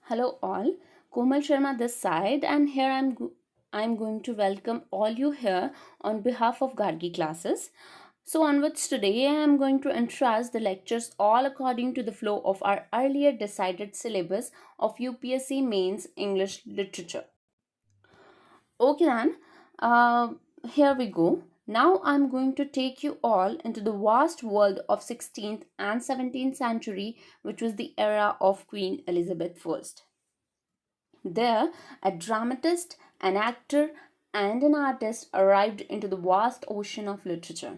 Hello all, Komal Sharma this side, and here I'm going to welcome all you here on behalf of Gargi classes. So onwards today I am going to entrust the lectures all according to the flow of our earlier decided syllabus of UPSC Mains English Literature. Okay then, uh, here we go. Now I'm going to take you all into the vast world of 16th and 17th century, which was the era of Queen Elizabeth I. There, a dramatist, an actor, and an artist arrived into the vast ocean of literature,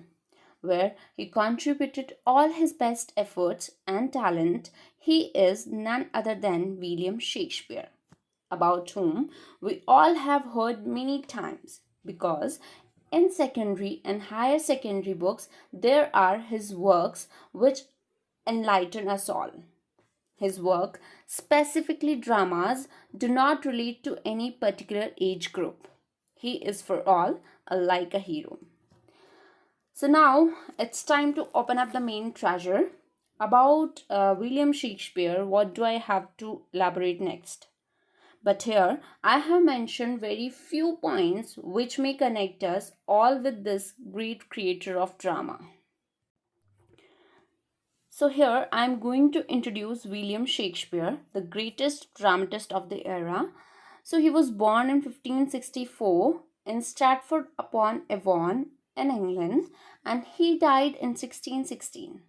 where he contributed all his best efforts and talent. He is none other than William Shakespeare, about whom we all have heard many times because in secondary and higher secondary books there are his works which enlighten us all. His work, specifically dramas, do not relate to any particular age group. He is for all, like a hero. So now it's time to open up the main treasure. About William Shakespeare, what do I have to elaborate next? But here I have mentioned very few points which may connect us all with this great creator of drama. So here I am going to introduce William Shakespeare, the greatest dramatist of the era. So he was born in 1564 in Stratford upon Avon in England, and he died in 1616.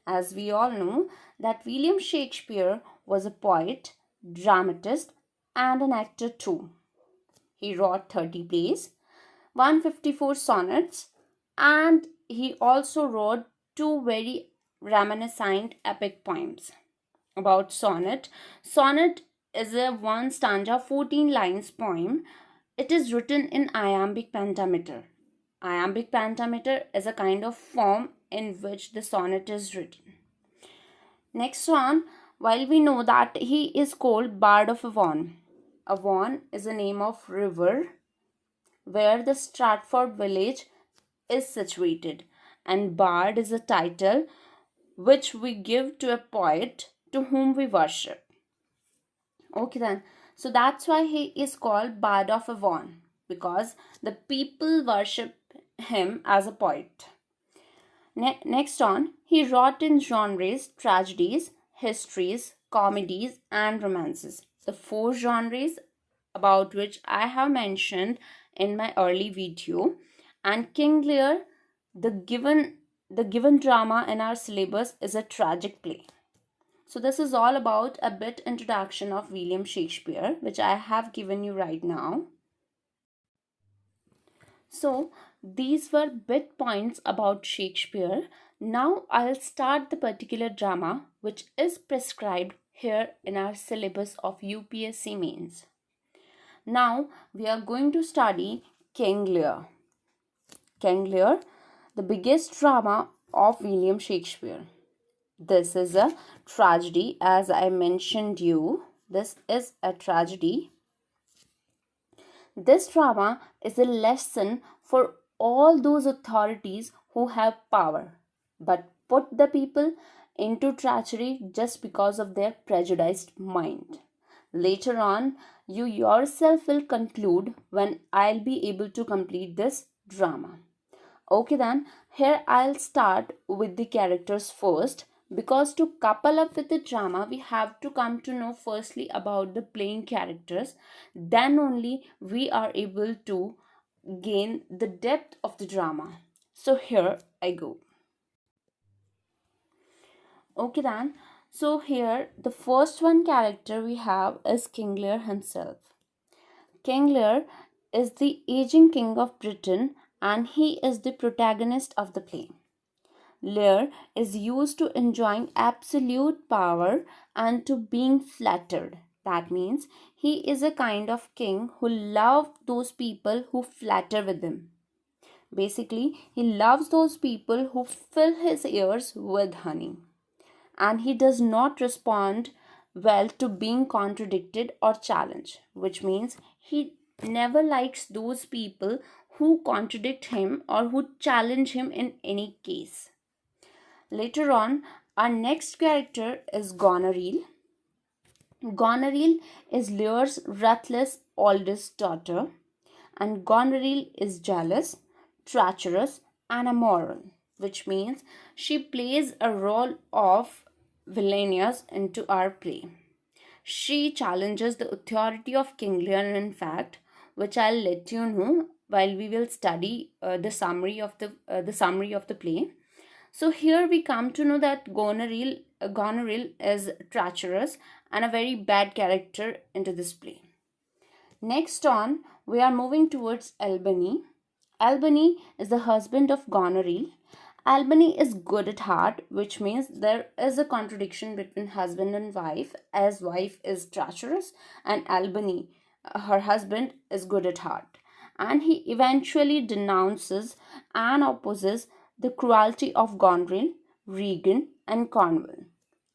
As we all know that William Shakespeare was a poet, dramatist and an actor too. He wrote 30 plays, 154 sonnets, and he also wrote two very reminiscent epic poems. About sonnet. Sonnet is a one stanza 14 lines poem. It is written in iambic pentameter. Iambic pentameter is a kind of form in which the sonnet is written. Next one, while we know that he is called Bard of Avon. Avon is a name of river where the Stratford village is situated, and Bard is a title which we give to a poet to whom we worship. Okay, then. So that's why he is called Bard of Avon, because the people worship him as a poet. Next on, he wrote in genres tragedies, histories, comedies, and romances. The four genres about which I have mentioned in my early video. And King Lear, the given drama in our syllabus is a tragic play. So this is all about a bit introduction of William Shakespeare, which I have given you right now. So these were bit points about Shakespeare. Now I'll start the particular drama which is prescribed here in our syllabus of UPSC mains. Now we are going to study King Lear. King Lear, the biggest drama of William Shakespeare. This is a tragedy, as I mentioned you. This is a tragedy. This drama is a lesson for all those authorities who have power but put the people into treachery just because of their prejudiced mind. Later on, you yourself will conclude when I'll be able to complete this drama. Okay, then, here I'll start with the characters first, because to couple up with the drama we have to come to know firstly about the playing characters, then only we are able to gain the depth of the drama. So here I go. Okay, then, so here the first one character we have is King Lear himself. King Lear is the aging king of Britain, and he is the protagonist of the play. Lear is used to enjoying absolute power and to being flattered. That means he is a kind of king who loves those people who flatter with him. Basically, he loves those people who fill his ears with honey. And he does not respond well to being contradicted or challenged, which means he never likes those people who contradict him or who challenge him in any case. Later on, our next character is Goneril. Goneril is Lear's ruthless oldest daughter, and Goneril is jealous, treacherous, and immoral, which means she plays a role of villainous into our play. She challenges the authority of King Lear, in fact, which I'll let you know while we will study the summary of the play. So here we come to know that Goneril is treacherous and a very bad character into this play. Next on, we are moving towards Albany. Albany is the husband of Goneril. Albany is good at heart, which means there is a contradiction between husband and wife, as wife is treacherous and Albany, her husband, is good at heart. And he eventually denounces and opposes the cruelty of Goneril, Regan, and Cornwall.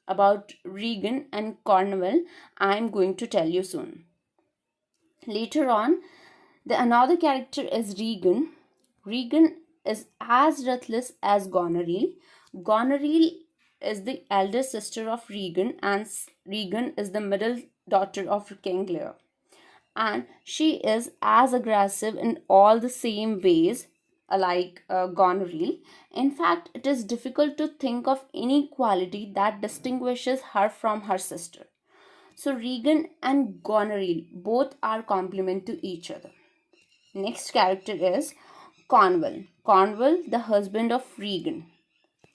About Regan and Cornwall, I am going to tell you soon. Later on, another character is Regan. Regan is as ruthless as Goneril. Goneril is the elder sister of Regan, and Regan is the middle daughter of King Lear. And she is as aggressive in all the same ways like Goneril. In fact, it is difficult to think of any quality that distinguishes her from her sister. So Regan and Goneril both are complement to each other. Next character is Cornwall. Cornwall, the husband of Regan.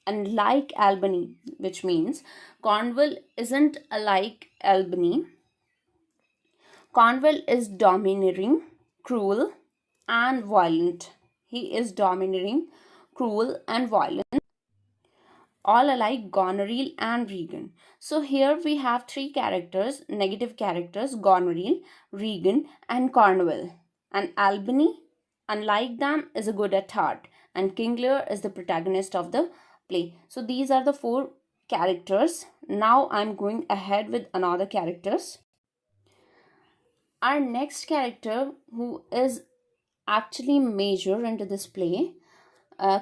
And like Albany, which means Cornwall isn't like Albany. Cornwall is domineering, cruel, and violent. He is domineering, cruel, and violent, all alike Goneril and Regan. So here we have three characters, negative characters: Goneril, Regan, and Cornwall. And Albany, unlike them, is a good at heart, and King Lear is the protagonist of the play. So these are the four characters. Now I'm going ahead with another characters. Our next character, who is actually major into this play,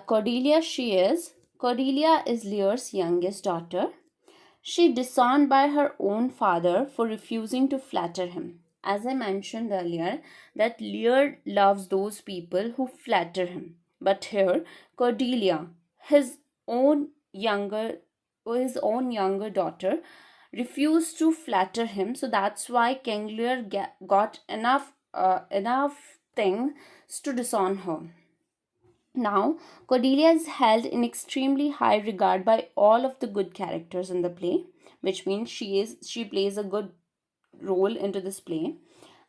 Cordelia is Lear's youngest daughter. She disowned by her own father for refusing to flatter him. As I mentioned earlier, that Lear loves those people who flatter him. But here, Cordelia, his own younger daughter, refused to flatter him. So that's why King Lear got enough things to disown her. Now, Cordelia is held in extremely high regard by all of the good characters in the play, which means she plays a good role into this play.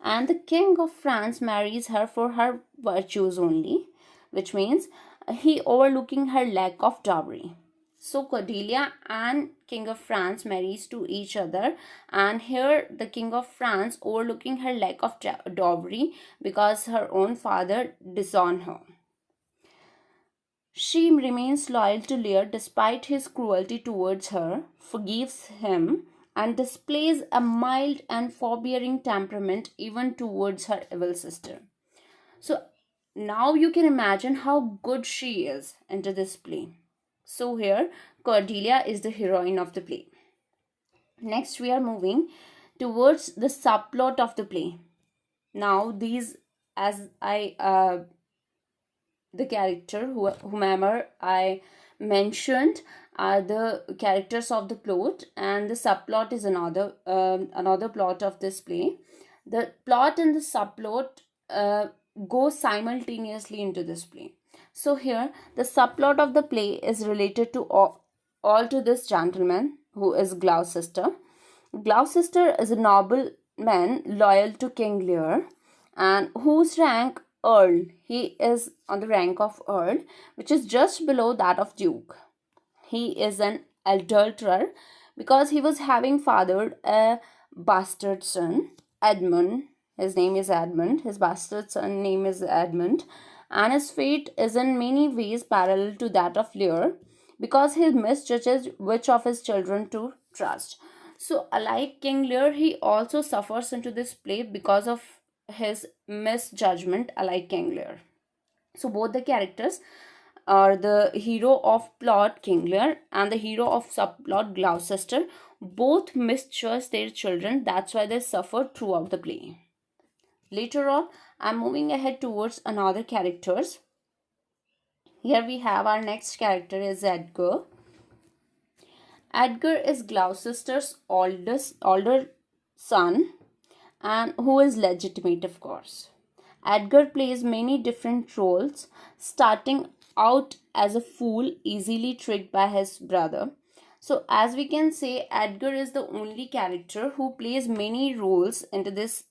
And the King of France marries her for her virtues only, which means he overlooking her lack of dowry. So Cordelia and King of France marries to each other, and here the King of France overlooking her lack of dowry because her own father disowned her. She remains loyal to Lear despite his cruelty towards her, forgives him, and displays a mild and forbearing temperament even towards her evil sister. So now you can imagine how good she is into this play. So here, Cordelia is the heroine of the play. Next, we are moving towards the subplot of the play. Now, these, as I the character whomever I mentioned are the characters of the plot, and the subplot is another plot of this play. The plot and the subplot go simultaneously into this play. So here the subplot of the play is related to all to this gentleman who is Gloucester. Gloucester is a nobleman loyal to King Lear, and whose rank Earl. He is on the rank of Earl, which is just below that of Duke. He is an adulterer because he was having fathered a bastard son, Edmund. His name is Edmund. His bastard son name is Edmund, and his fate is in many ways parallel to that of Lear because he misjudges which of his children to trust. So, alike King Lear, he also suffers into this play because of his misjudgment, alike King Lear. So both the characters are the hero of plot King Lear and the hero of subplot Gloucester, Both mischoice their children, that's why they suffered throughout the play. Later on, I'm moving ahead towards another characters. Here we have our next character is Edgar. Edgar is Gloucester's older son, and who is legitimate, of course. Edgar plays many different roles, starting out as a fool easily tricked by his brother. So, as we can say, Edgar is the only character who plays many roles into this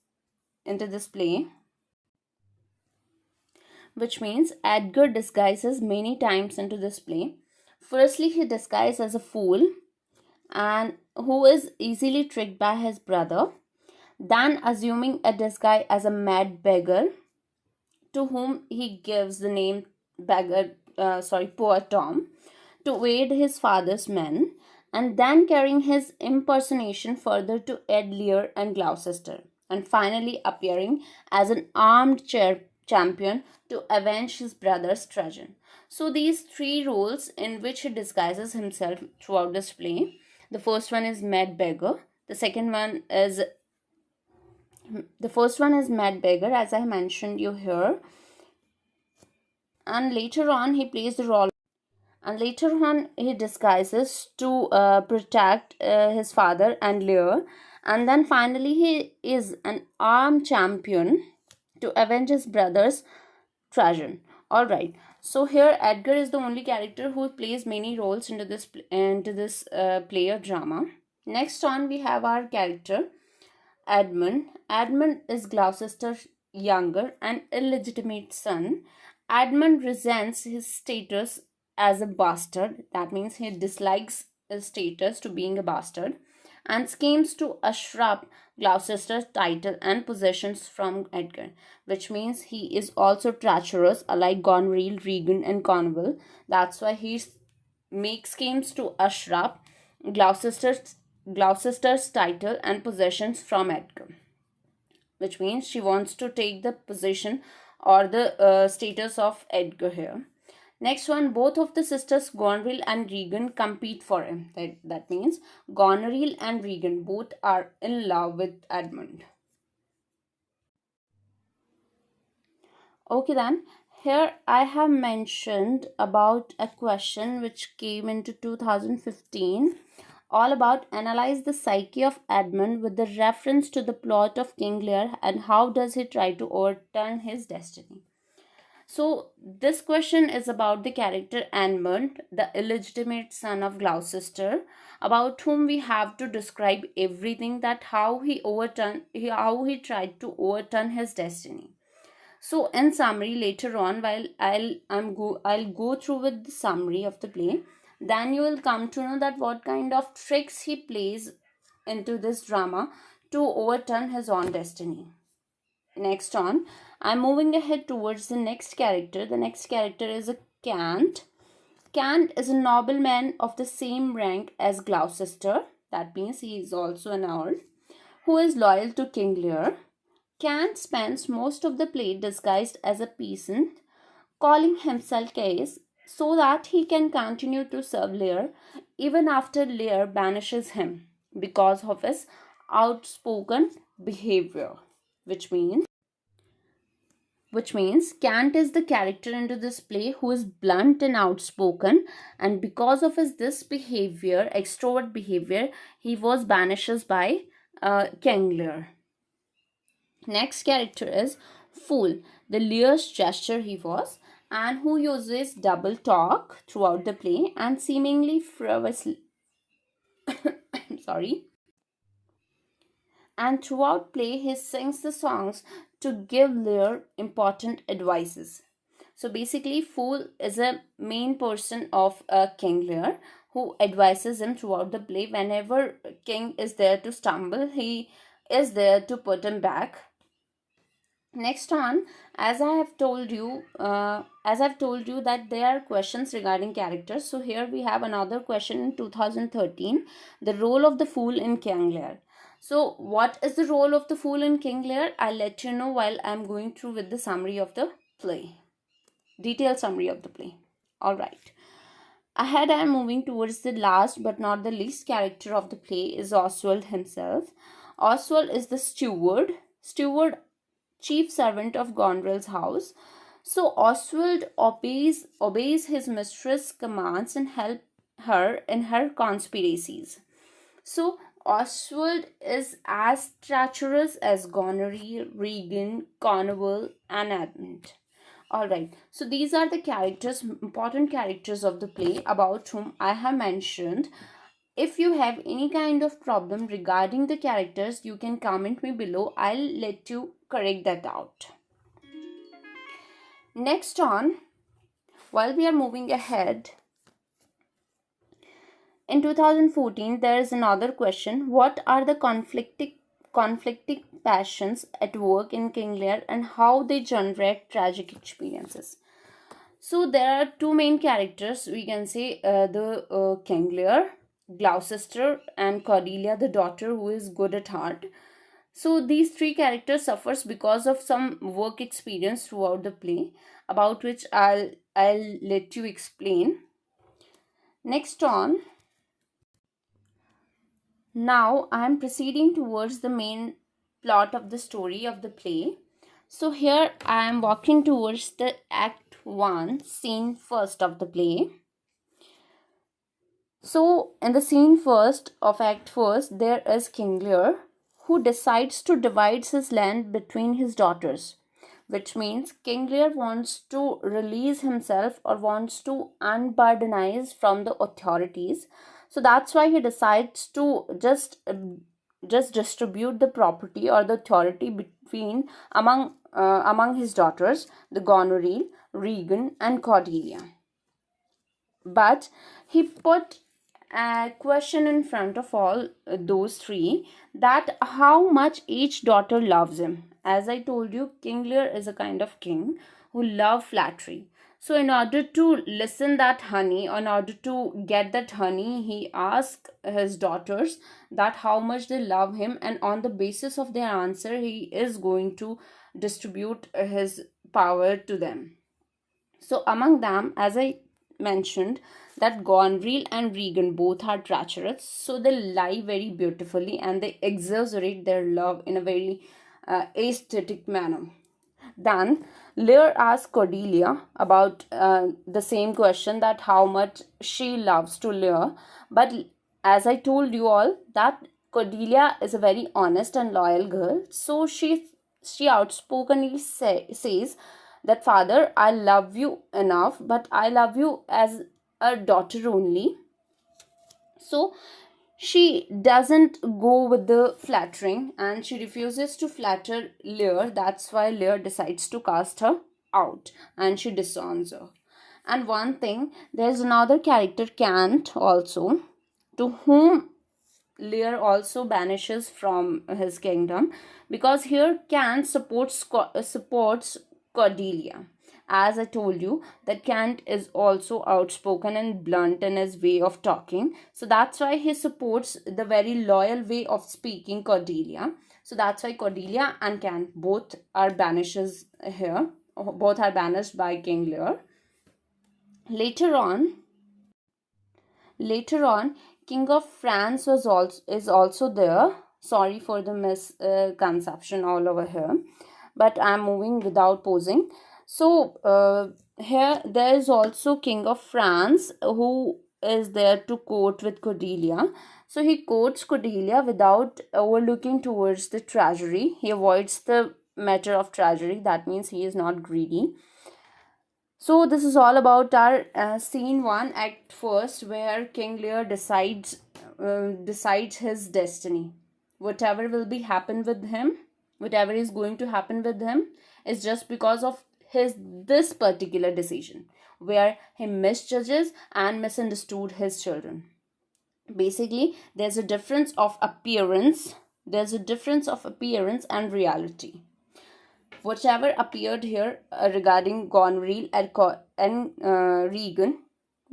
play, which means Edgar disguises many times into this play. Firstly, he disguises as a fool and who is easily tricked by his brother, then assuming a disguise as a mad beggar to whom he gives the name Poor Tom, to aid his father's men, and then carrying his impersonation further to aid Lear and Gloucester, and finally appearing as an armed champion to avenge his brother's treason. So these three roles in which he disguises himself throughout this play. The first one is Mad Beggar. The first one is Mad Beggar, as I mentioned you here, and later on he plays the role, and later on he disguises to protect his father and Lear, and then finally he is an armed champion to avenge his brother's treason. All right. So here Edgar is the only character who plays many roles into this play or drama. Next on we have our character Edmund. Edmund is Gloucester's younger and illegitimate son. Edmund resents his status as a bastard. That means he dislikes his status to being a bastard and schemes to usurp Gloucester's title and possessions from Edgar, which means he is also treacherous, like Goneril, Regan, and Cornwall. That's why he makes schemes to usurp Gloucester's Gloucester's title and possessions from Edgar, which means she wants to take the position or the status of Edgar here. Next one, both of the sisters Goneril and Regan compete for him. That means Goneril and Regan both are in love with Edmund. Okay then, here I have mentioned about a question which came into 2015, all about analyze the psyche of Edmund with the reference to the plot of King Lear and how does he try to overturn his destiny. So this question is about the character Edmund, the illegitimate son of Gloucester, about whom we have to describe everything, that how he tried to overturn his destiny. So in summary, later on, while I'll go through with the summary of the play, then you will come to know that what kind of tricks he plays into this drama to overturn his own destiny. Next on, I'm moving ahead towards the next character. The next character is a Cant. Cant is a nobleman of the same rank as Gloucester. That means he is also an earl, who is loyal to King Lear. Cant spends most of the play disguised as a peasant, calling himself Case, so that he can continue to serve Lear even after Lear banishes him because of his outspoken behavior, which means Cant is the character into this play who is blunt and outspoken, and because of his this behavior, extrovert behavior, he was banished by King Lear. Next character is Fool, the Lear's gesture he was, and who uses double talk throughout the play and seemingly frivolously sorry, and throughout play he sings the songs to give Lear important advices. So basically Fool is a main person of King Lear who advises him throughout the play. Whenever King is there to stumble, he is there to put him back. Next on, as I've told you that there are questions regarding characters. So here we have another question in 2013, the role of the fool in King Lear. So what is the role of the fool in King Lear? I'll let you know while I'm going through with the summary of the play. Detailed summary of the play. Alright. Ahead, I am moving towards the last but not the least character of the play is Oswald himself. Oswald is the steward, chief servant of Gondrel's house. So Oswald obeys his mistress' commands and help her in her conspiracies. So Oswald is as treacherous as Goneril, Regan, Cornwall, and Edmund. Alright, so these are the characters, important characters of the play about whom I have mentioned. If you have any kind of problem regarding the characters, you can comment me below. I'll let you correct that out. Next on, while we are moving ahead, in 2014, there is another question. What are the conflicting passions at work in King Lear and how they generate tragic experiences? So there are two main characters. We can say the King Lear, Gloucester, and Cordelia, the daughter who is good at heart. So these three characters suffers because of some work experience throughout the play, about which I'll let you explain. Next on, now I am proceeding towards the main plot of the story of the play. So here I am walking towards the Act 1, scene first of the play. So in the scene first of Act first, there is King Lear who decides to divide his land between his daughters, which means King Lear wants to release himself or wants to unburdenize from the authorities. So that's why he decides to just distribute the property or the authority between among his daughters, the Goneril, Regan, and Cordelia. But he put a question in front of all those three, that how much each daughter loves him. As I told you, King Lear is a kind of king who love flattery. So in order to listen that honey, in order to get that honey, he asked his daughters that how much they love him, and on the basis of their answer, he is going to distribute his power to them. So among them, as I mentioned, that Goneril and Regan both are treacherous, so they lie very beautifully and they exaggerate their love in a very aesthetic manner. Then Lear asked Cordelia about the same question, that how much she loves to Lear. But as I told you all, that Cordelia is a very honest and loyal girl, so she outspokenly says that, father, I love you enough, but I love you as a daughter only. So she doesn't go with the flattering and she refuses to flatter Lear. That's why Lear decides to cast her out and she disowns her. And one thing, there's another character, Cant, also, to whom Lear also banishes from his kingdom, because here Cant supports Cordelia. As I told you, that Cant is also outspoken and blunt in his way of talking. So that's why he supports the very loyal way of speaking Cordelia. So that's why Cordelia and Cant both are banishes here. Both are banished by King Lear. Later on, King of France is also there. Sorry for the misconception all over here, but I'm moving without pausing. So here there is also King of France who is there to court with Cordelia. So he courts Cordelia without overlooking towards the treasury. He avoids the matter of treasury. That means he is not greedy. So this is all about our scene 1, act first, where King Lear decides his destiny. Whatever will be happen with him, whatever is going to happen with him, is just because of this particular decision, where he misjudges and misunderstood his children. Basically, there's a difference of appearance. There's a difference of appearance and reality. Whatever appeared here regarding Goneril and Regan,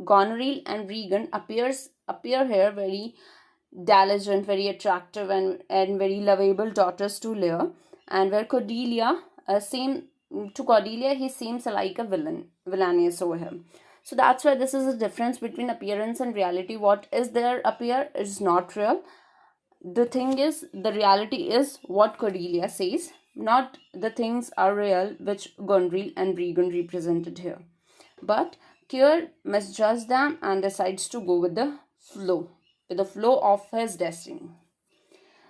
Goneril and Regan appear here very diligent, very attractive, and very lovable daughters to Lear, and where Cordelia he seems like a villainous over him. So that's why this is a difference between appearance and reality. What is there appear is not real. The thing is, the reality is what Cordelia says, not the things are real which Gondrel and Regan represented here. But Kier misjudges them and decides to go with the flow of his destiny.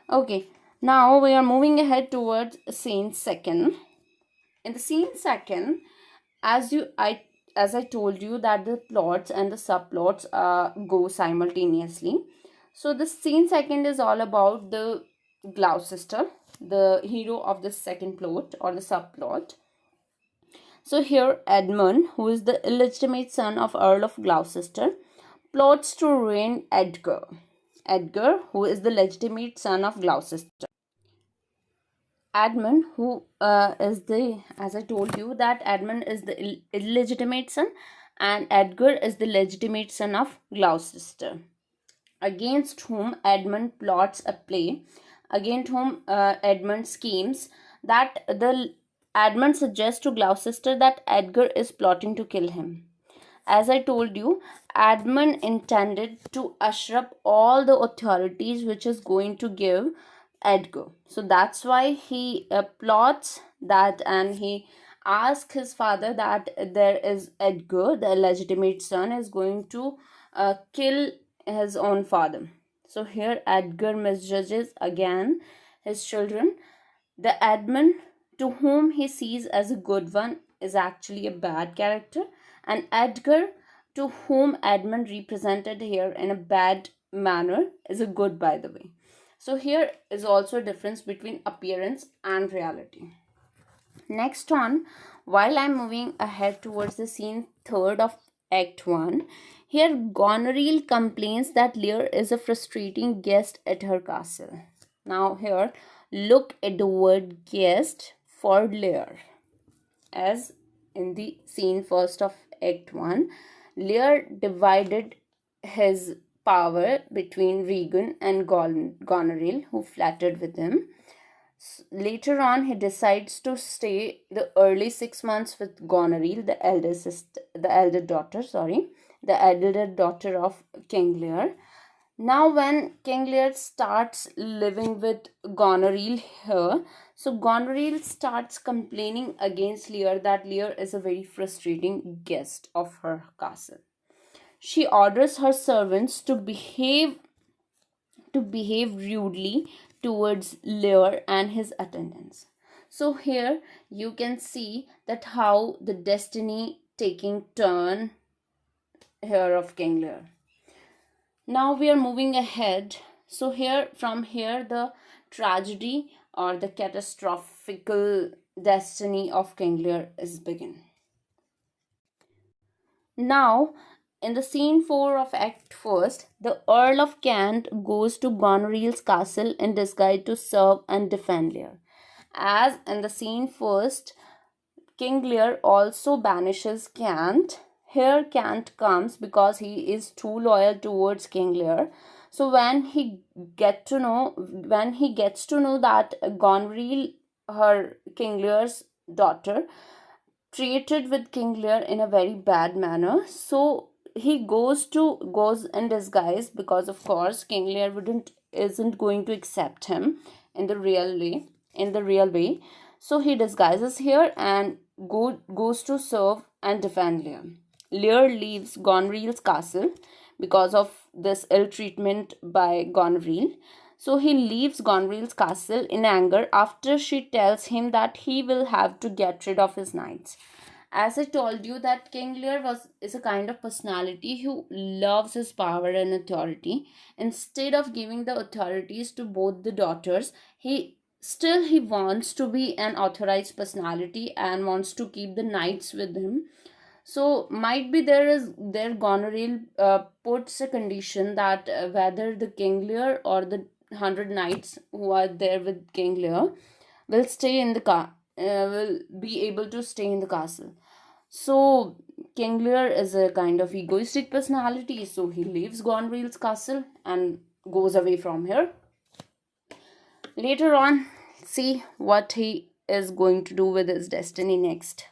Okay, now we are moving ahead towards scene second. In the scene second, as you I as I told you that the plots and the subplots go simultaneously. So the scene second is all about the Gloucester, the hero of the second plot or the subplot. So here Edmund, who is the illegitimate son of Earl of Gloucester, plots to ruin Edgar. Edgar, who is the legitimate son of Gloucester. Edmund, who is the, as I told you, that Edmund is the illegitimate son, and Edgar is the legitimate son of Gloucester, against whom Edmund plots a play, against whom Edmund schemes, that the Edmund suggests to Gloucester that Edgar is plotting to kill him. As I told you, Edmund intended to usher up all the authorities which is going to give Edgar. So that's why he plots that, and he asks his father that there is Edgar, the illegitimate son, is going to kill his own father. So here Edgar misjudges again his children. The Edmund to whom he sees as a good one is actually a bad character, and Edgar, to whom Edmund represented here in a bad manner, is a good, by the way. So here is also a difference between appearance and reality. Next on, while I'm moving ahead towards the scene third of Act 1, here Goneril complains that Lear is a frustrating guest at her castle. Now here, look at the word guest for Lear. As in the scene first of Act 1, Lear divided his power between Regan and Goneril, who flattered with him. Later on, he decides to stay the early 6 months with Goneril, the elder daughter of King Lear. Now, when King Lear starts living with Goneril here, so Goneril starts complaining against Lear that Lear is a very frustrating guest of her castle. She orders her servants to behave rudely towards Lear and his attendants. So here you can see that how the destiny taking turn here of King Lear. Now we are moving ahead. So from here the tragedy or the catastrophical destiny of King Lear is begin. Now, in the scene 4 of Act 1st, the Earl of Kent goes to Goneril's castle in disguise to serve and defend Lear. As in the scene 1st, King Lear also banishes Kent. Here Kent comes because he is too loyal towards King Lear. So when he gets to know that Goneril, her King Lear's daughter, treated with King Lear in a very bad manner, so he goes in disguise, because of course King Lear isn't going to accept him in the real way. So he disguises here and goes to serve and defend Lear. Lear leaves Goneril's castle because of this ill treatment by Goneril. So he leaves Goneril's castle in anger after she tells him that he will have to get rid of his knights. As I told you that King Lear is a kind of personality who loves his power and authority. Instead of giving the authorities to both the daughters, he wants to be an authorized personality and wants to keep the knights with him. So might be there Goneril puts a condition that whether the King Lear or the 100 knights who are there with King Lear will stay in the will be able to stay in the castle. So King Lear is a kind of egoistic personality, so he leaves Goneril's castle and goes away from here. Later on, see what he is going to do with his destiny next.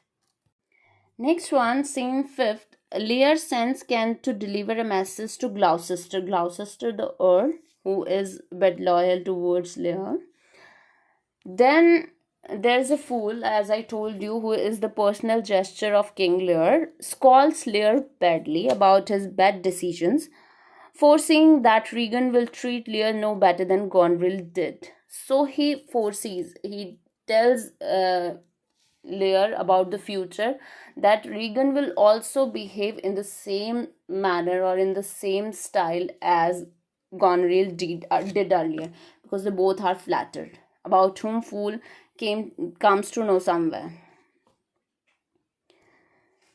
Next one, scene 5th, Lear sends Kent to deliver a message to Gloucester. Gloucester, the Earl, who is a bit loyal towards Lear. Then there's a fool, as I told you, who is the personal gesture of King Lear, scolds Lear badly about his bad decisions, foreseeing that Regan will treat Lear no better than Goneril did. So he tells Lear about the future, that Regan will also behave in the same manner or in the same style as Goneril did earlier, because they both are flattered, about whom fool comes to know somewhere.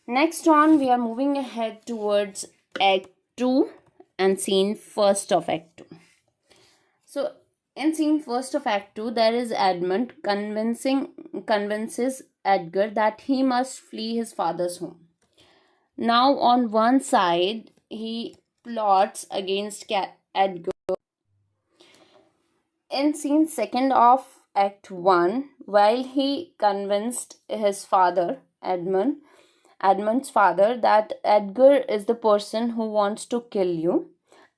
Next on, we are moving ahead towards Act 2 and scene first of Act 2. So in scene first of Act 2, there is Edmund convinces Edgar that he must flee his father's home. Now on one side, he plots against Edgar. In scene second of Act 1, while he convinced his father, Edmund's father, that Edgar is the person who wants to kill you.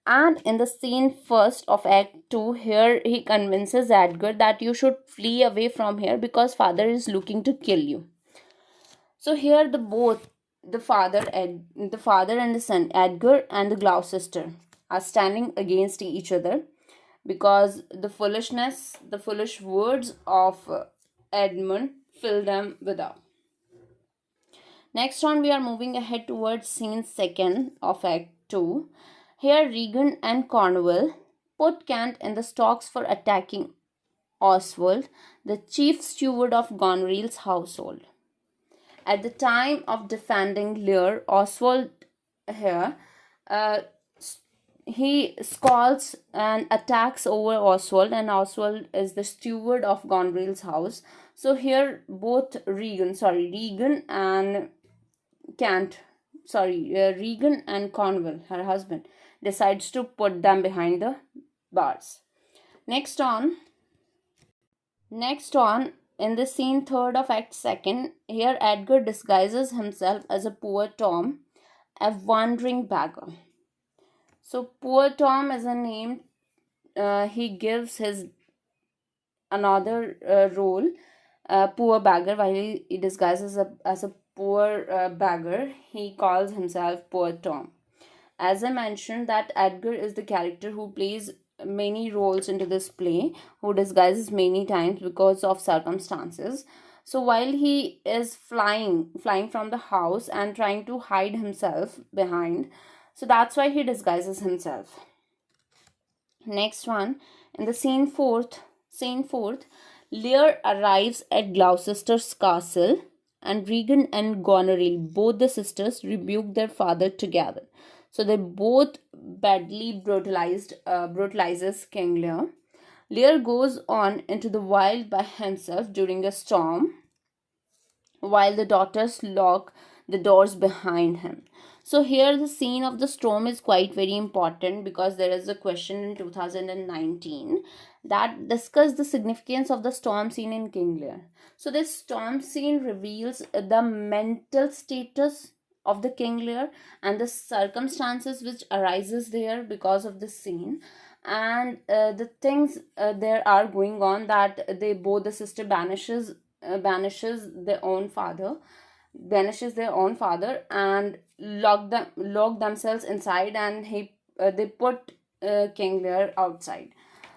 And in the scene first of Act 2, here he convinces Edgar that you should flee away from here because father is looking to kill you. So here the father and the son, Edgar and the Gloucester, are standing against each other because the foolish words of Edmund fill them with awe. Next on, we are moving ahead towards scene second of Act 2. Here, Regan and Cornwall put Kent in the stocks for attacking Oswald, the chief steward of Goneril's household. At the time of defending Lear, Oswald here, he scolds and attacks over Oswald, and Oswald is the steward of Goneril's house. So here, both Regan and Regan and Cornwall, her husband, decides to put them behind the bars. Next on, in the scene third of Act 2, here Edgar disguises himself as a poor Tom, a wandering beggar. So poor Tom is a name he gives his another role, poor beggar, while he disguises as a poor beggar. He calls himself Poor Tom. As I mentioned, that Edgar is the character who plays many roles into this play, who disguises many times because of circumstances. So while he is flying from the house and trying to hide himself behind, so that's why he disguises himself. Next one, in the scene fourth, Lear arrives at Gloucester's castle, and Regan and Goneril, both the sisters, rebuke their father together. So they both badly brutalizes King Lear. Lear goes on into the wild by himself during a storm, while the daughters lock the doors behind him. So here the scene of the storm is quite very important, because there is a question in 2019 that discussed the significance of the storm scene in King Lear. So this storm scene reveals the mental status of the King Lear and the circumstances which arises there because of this scene, and the things there are going on, that the sister banishes their own father, and lock themselves inside, and they put King Lear outside.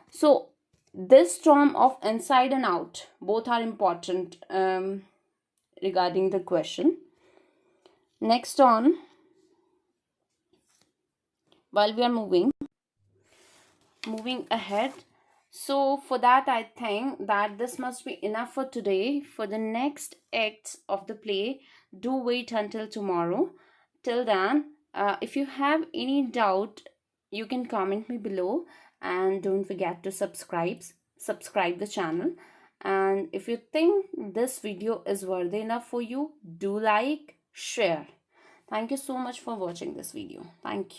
So this storm of inside and out both are important regarding the question. Next on, while we are moving ahead, so for that, I think that this must be enough for today. For the next acts of the play, do wait until tomorrow. Till then, if you have any doubt, you can comment me below, and don't forget to subscribe the channel. And if you think this video is worthy enough for you, do like, share. Thank you so much for watching this video. Thank you.